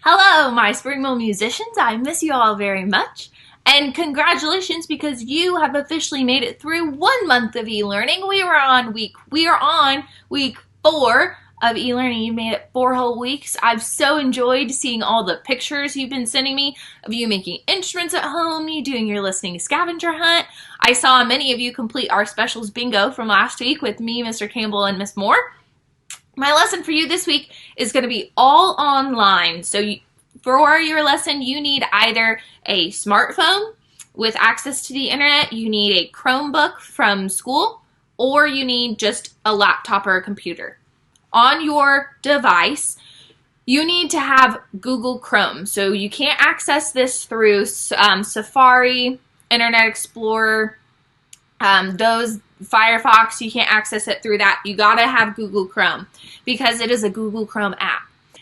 Hello, my Springmill musicians. I miss you all very much. And congratulations because you have officially made it through 1 month of e-learning. We are on week 4 of e-learning. You made it 4 whole weeks. I've so enjoyed seeing all the pictures you've been sending me of you making instruments at home, you doing your listening scavenger hunt. I saw many of you complete our specials bingo from last week with me, Mr. Campbell, and Miss Moore. My lesson for you this week is going to be all online. So for your lesson, you need either a smartphone with access to the internet, you need a Chromebook from school, or you need just a laptop or a computer. On your device, you need to have Google Chrome. So you can't access this through Safari, Internet Explorer, those Firefox, you can't access it through that. You gotta have Google Chrome because it is a Google Chrome app.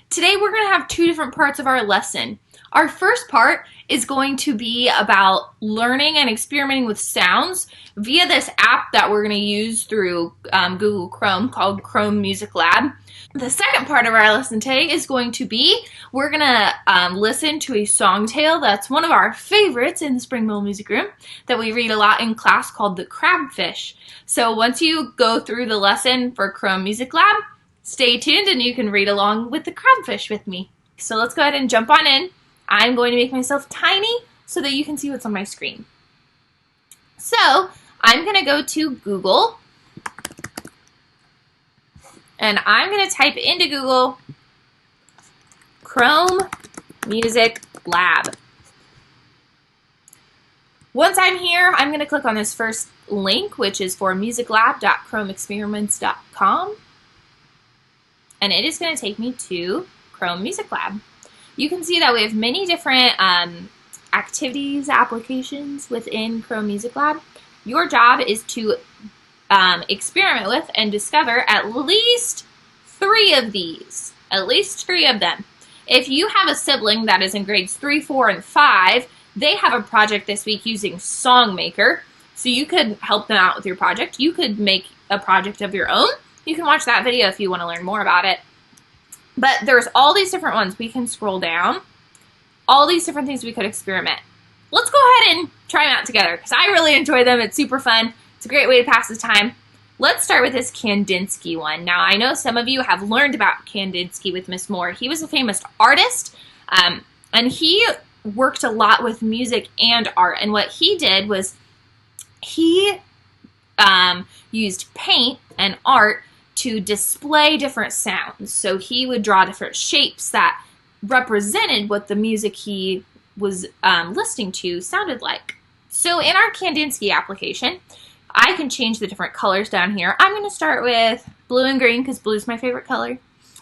Today we're gonna have 2 different parts of our lesson. Our first part is going to be about learning and experimenting with sounds via this app that we're gonna use through Google Chrome called Chrome Music Lab. The second part of our lesson today is going to be, we're gonna listen to a songtale that's one of our favorites in the Springmill Music Room that we read a lot in class called the Crabfish. So once you go through the lesson for Chrome Music Lab, stay tuned and you can read along with the Crabfish with me. So let's go ahead and jump on in. I'm going to make myself tiny so that you can see what's on my screen. So I'm gonna go to Google and I'm going to type into Google Chrome Music Lab. Once I'm here, I'm going to click on this first link, which is for musiclab.chromeexperiments.com. And it is going to take me to Chrome Music Lab. You can see that we have many different activities, applications within Chrome Music Lab. Your job is to experiment with and discover at least 3 of these. At least 3 of them. If you have a sibling that is in grades 3, 4, and 5, they have a project this week using SongMaker, so you could help them out with your project. You could make a project of your own. You can watch that video if you want to learn more about it. But there's all these different ones. We can scroll down. All these different things we could experiment. Let's go ahead and try them out together because I really enjoy them. It's super fun. It's a great way to pass the time. Let's start with this Kandinsky one. Now, I know some of you have learned about Kandinsky with Miss Moore. He was a famous artist, and he worked a lot with music and art. And what he did was he used paint and art to display different sounds. So he would draw different shapes that represented what the music he was listening to sounded like. So in our Kandinsky application, I can change the different colors down here. I'm going to start with blue and green because blue is my favorite color.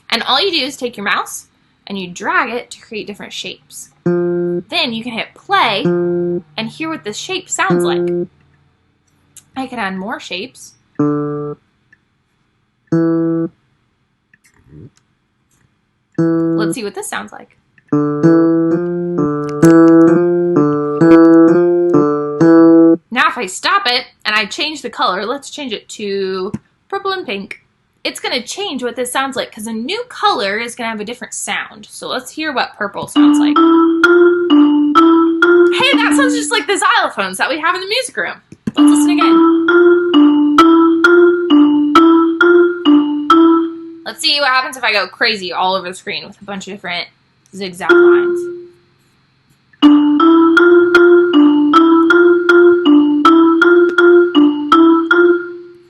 And all you do is take your mouse and you drag it to create different shapes. Then you can hit play and hear what the shape sounds like. I can add more shapes. Let's see what this sounds like. Now if I stop it and I change the color, let's change it to purple and pink. It's going to change what this sounds like because a new color is going to have a different sound. So let's hear what purple sounds like. Hey, that sounds just like the xylophones that we have in the music room. Let's listen again. Let's see what happens if I go crazy all over the screen with a bunch of different zigzag lines.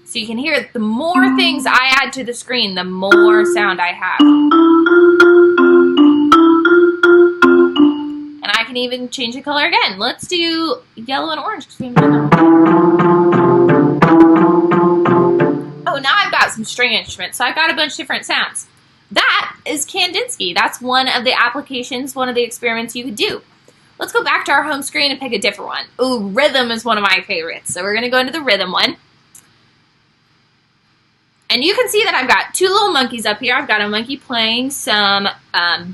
So you can hear the more things I add to the screen, the more sound I have. And I can even change the color again. Let's do yellow and orange because we haven't done that. Oh, now I've got some string instruments, so I've got a bunch of different sounds. That is Kandinsky. That's one of the applications, one of the experiments you could do. Let's go back to our home screen and pick a different one. Ooh, rhythm is one of my favorites. So we're going to go into the rhythm one. And you can see that I've got 2 little monkeys up here. I've got a monkey playing some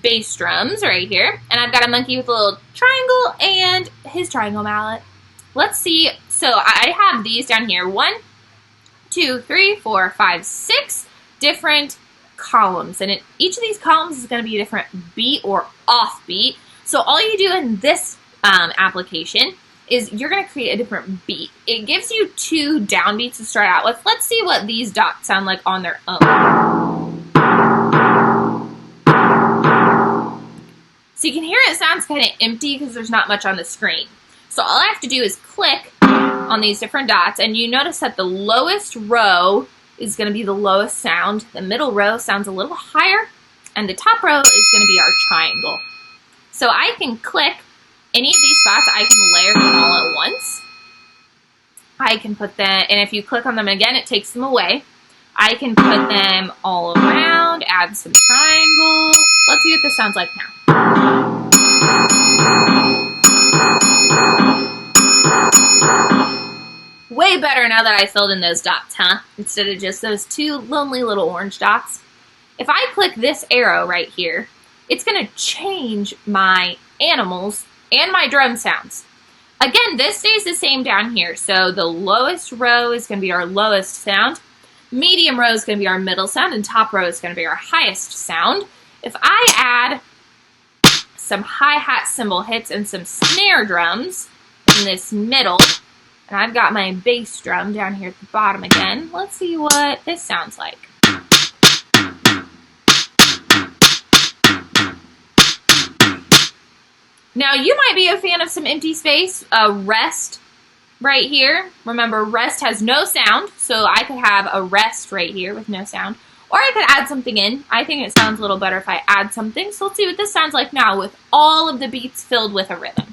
bass drums right here. And I've got a monkey with a little triangle and his triangle mallet. Let's see. So I have these down here. 1, 2, 3, 4, 5, 6 different columns, and each of these columns is going to be a different beat or off beat. So all you do in this application is you're going to create a different beat. It gives you 2 downbeats to start out with. Let's see what these dots sound like on their own. So you can hear it sounds kind of empty because there's not much on the screen. So all I have to do is click on these different dots, and you notice that the lowest row is going to be the lowest sound, the middle row sounds a little higher, and the top row is going to be our triangle. So I can click any of these spots, I can layer them all at once. I can put them, and if you click on them again, it takes them away. I can put them all around, add some triangle. Let's see what this sounds like now. Way better now that I filled in those dots, huh? Instead of just those 2 lonely little orange dots. If I click this arrow right here, it's going to change my animals and my drum sounds. Again, this stays the same down here. So the lowest row is going to be our lowest sound. Medium row is going to be our middle sound, and top row is going to be our highest sound. If I add some hi-hat cymbal hits and some snare drums in this middle, and I've got my bass drum down here at the bottom again, let's see what this sounds like. Now, you might be a fan of some empty space, rest right here. Remember, rest has no sound, so I could have a rest right here with no sound. Or I could add something in. I think it sounds a little better if I add something. So let's see what this sounds like now with all of the beats filled with a rhythm.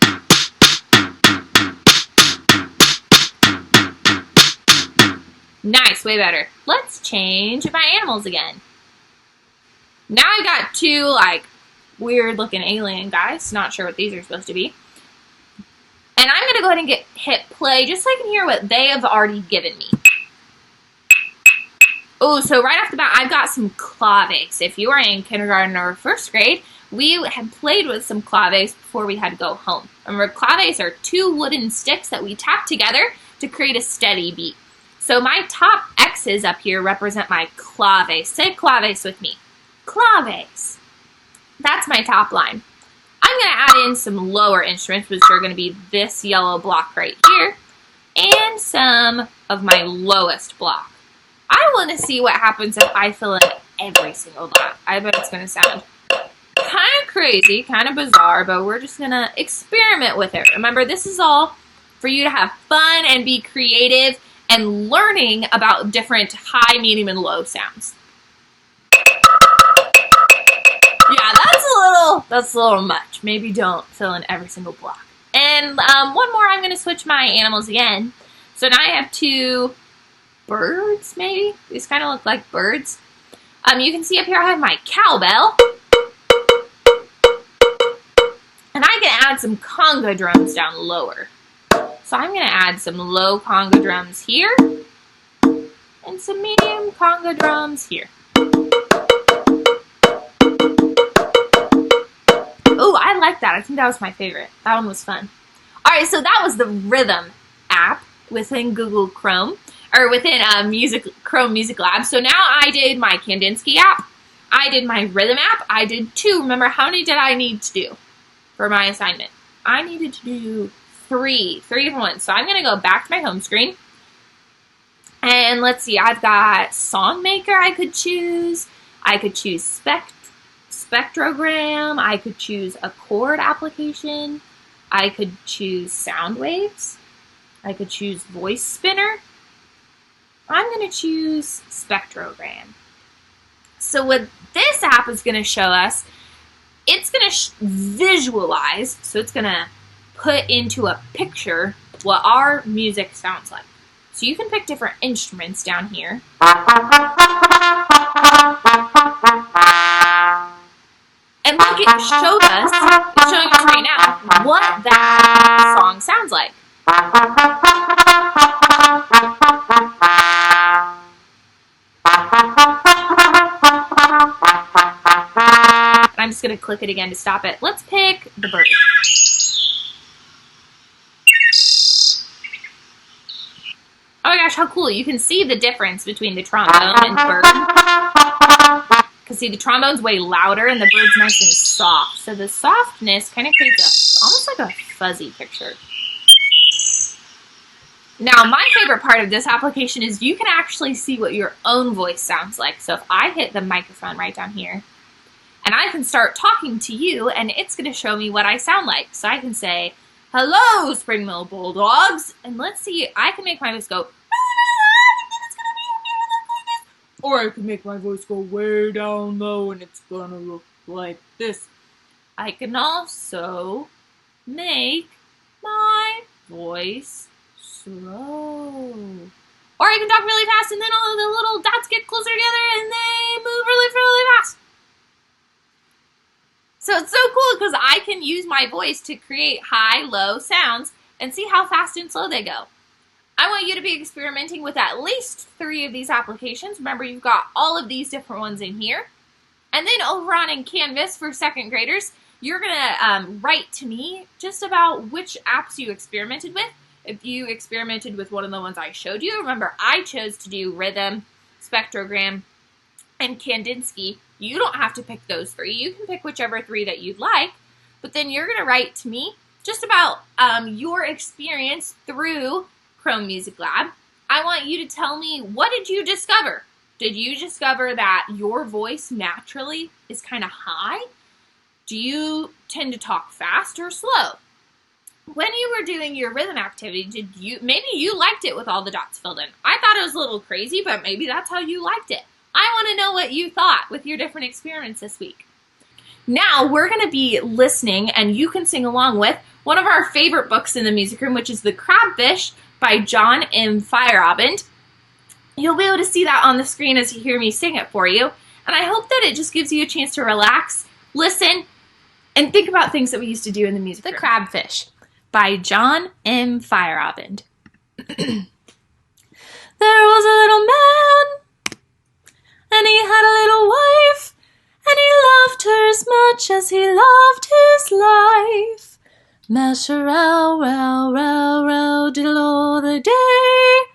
Nice, way better. Let's change my animals again. Now I've got 2, like, weird looking alien guys. Not sure what these are supposed to be. And I'm going to go ahead and hit play just so I can hear what they have already given me. Oh, so right off the bat, I've got some claves. If you are in kindergarten or 1st grade, we had played with some claves before we had to go home. Remember, claves are 2 wooden sticks that we tap together to create a steady beat. So my top X's up here represent my claves. Say claves with me. Claves. That's my top line. I'm going to add in some lower instruments, which are going to be this yellow block right here, and some of my lowest block. I want to see what happens if I fill in every single dot. I bet it's going to sound kind of crazy, kind of bizarre, but we're just going to experiment with it. Remember, this is all for you to have fun and be creative and learning about different high, medium, and low sounds. Yeah, that's a little much. Maybe don't fill in every single block. And one more, I'm going to switch my animals again. So now I have 2 birds, maybe? These kind of look like birds. You can see up here I have my cowbell. And I can add some conga drums down lower. So I'm going to add some low conga drums here. And some medium conga drums here. Oh, I like that. I think that was my favorite. That one was fun. Alright, so that was the Rhythm app within Google Chrome. Or within Chrome Music Lab. So now I did my Kandinsky app. I did my Rhythm app. I did 2. Remember, how many did I need to do for my assignment? I needed to do 3 different ones. So I'm going to go back to my home screen. And let's see, I've got Songmaker I could choose. I could choose Spectrogram. I could choose a chord application. I could choose sound waves. I could choose voice spinner. I'm going to choose Spectrogram. So what this app is going to show us, it's going to visualize, so it's going to put into a picture what our music sounds like. So you can pick different instruments down here. And look, it showed us, it's showing us right now, what that song sounds like. And I'm just going to click it again to stop it. Let's pick the bird. Oh my gosh, how cool. You can see the difference between the trombone and bird. Because see, the trombone's way louder and the bird's nice and soft. So the softness kind of creates almost like a fuzzy picture. Now, my favorite part of this application is you can actually see what your own voice sounds like. So if I hit the microphone right down here, and I can start talking to you, and it's going to show me what I sound like. So I can say, hello, Spring Mill Bulldogs. And let's see, I can make my voice go, or I can make my voice go way down low, and it's going to look like this. I can also make my voice slow. Or I can talk really fast, and then all of the little dots get closer together, and they move really, really fast. So it's so cool because I can use my voice to create high, low sounds and see how fast and slow they go. I want you to be experimenting with at least 3 of these applications. Remember, you've got all of these different ones in here. And then over on in Canvas for 2nd graders, you're going to write to me just about which apps you experimented with. If you experimented with one of the ones I showed you, remember I chose to do Rhythm, Spectrogram, and Kandinsky. You don't have to pick those 3. You can pick whichever 3 that you'd like, but then you're going to write to me just about your experience through Chrome Music Lab. I want you to tell me, what did you discover? Did you discover that your voice naturally is kind of high? Do you tend to talk fast or slow? When you were doing your rhythm activity, maybe you liked it with all the dots filled in. I thought it was a little crazy, but maybe that's how you liked it. I want to know what you thought with your different experiments this week. Now we're going to be listening, and you can sing along with one of our favorite books in the music room, which is The Crabfish by John M. Feyerabend. You'll be able to see that on the screen as you hear me sing it for you. And I hope that it just gives you a chance to relax, listen, and think about things that we used to do in the music room. The Crabfish by John M. Feyerabend. There was a little man, and he had a little wife, and he loved her as much as he loved his life. Mash-a-row, row, row, row, diddle all the day.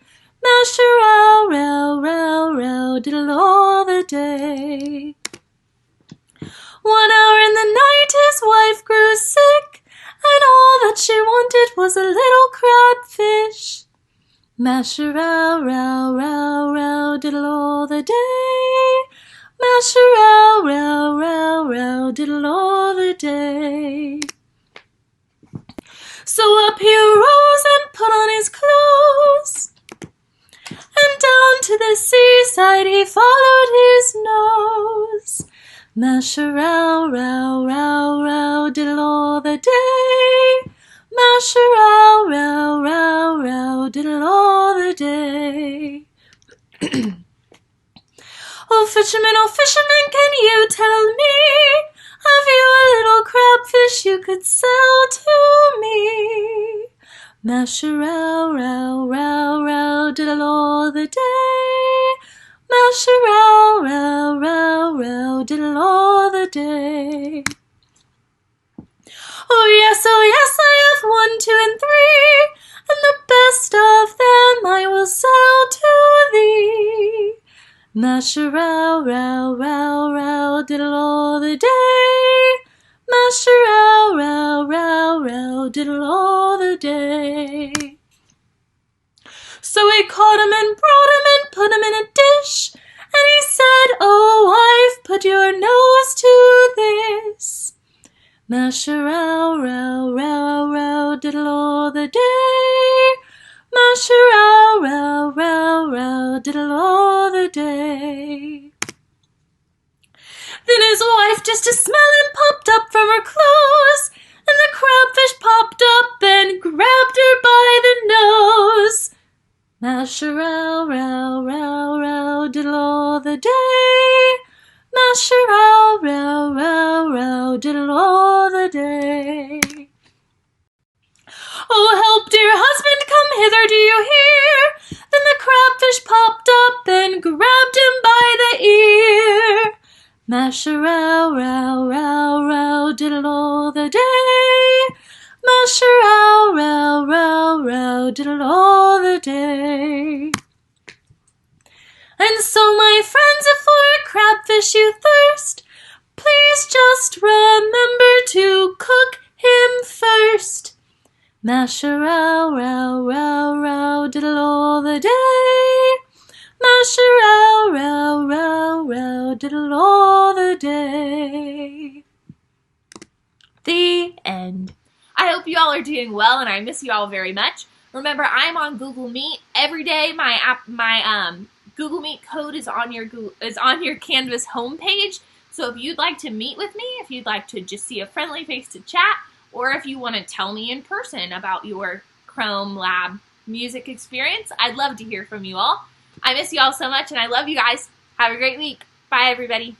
Mash-a-row, row, row, row, diddle all the day. 1 hour in the night his wife grew sick, and all that she wanted was a little crabfish. Mash-a-row, row, row, row, diddle all the day. Mash-a-row, row, row, row, diddle all the day. So up he arose and put on his clothes, and down to the seaside he followed his nose. Mash-a-row, row, row, row, diddle all the day. Mash-a-row, row, row, row, diddle all the day. Oh fisherman, can you tell me, have you a little crabfish you could sell to me? Mash-a-row, row, row, row, diddle all the day. Mash-a-row, row, row, row, diddle all the day. Oh yes, I have 1, 2, and 3, and the best of them I will sell to thee. Mash-a-row, row, row, row, diddle all the day. Mash-a-row, row, row, row, diddle all the day. So he caught him and brought him and put him in a dish, and he said, oh wife, put your nose to this. Mash-a-row, row, row, row, diddle all the day. Mash-a-row, row, row, row, diddle all the day. Then his wife just a smelling popped up from her clothes, and the crabfish popped up and grabbed her by the nose. Mash-a-row, row, row, row, diddle all the day. Mash-a-row, row, row, row, diddle all the day. Oh, help, dear husband, come hither, do you hear? Then the crabfish popped up and grabbed him by the ear. Mash-a-row, row, row, row, diddle all the day. Mash-a-row, row, row, row, diddle all the day. And so, my friends, if for a crabfish you thirst, please just remember to cook him first. Mash-a-row, row, row, row, diddle all the day. Mash-a-row, row, row, row, diddle all the day. The end. I hope you all are doing well, and I miss you all very much. Remember, I'm on Google Meet every day. My Google Meet code is on your Canvas homepage. So if you'd like to meet with me, if you'd like to just see a friendly face to chat, or if you want to tell me in person about your Chrome Lab music experience, I'd love to hear from you all. I miss you all so much, and I love you guys. Have a great week. Bye, everybody.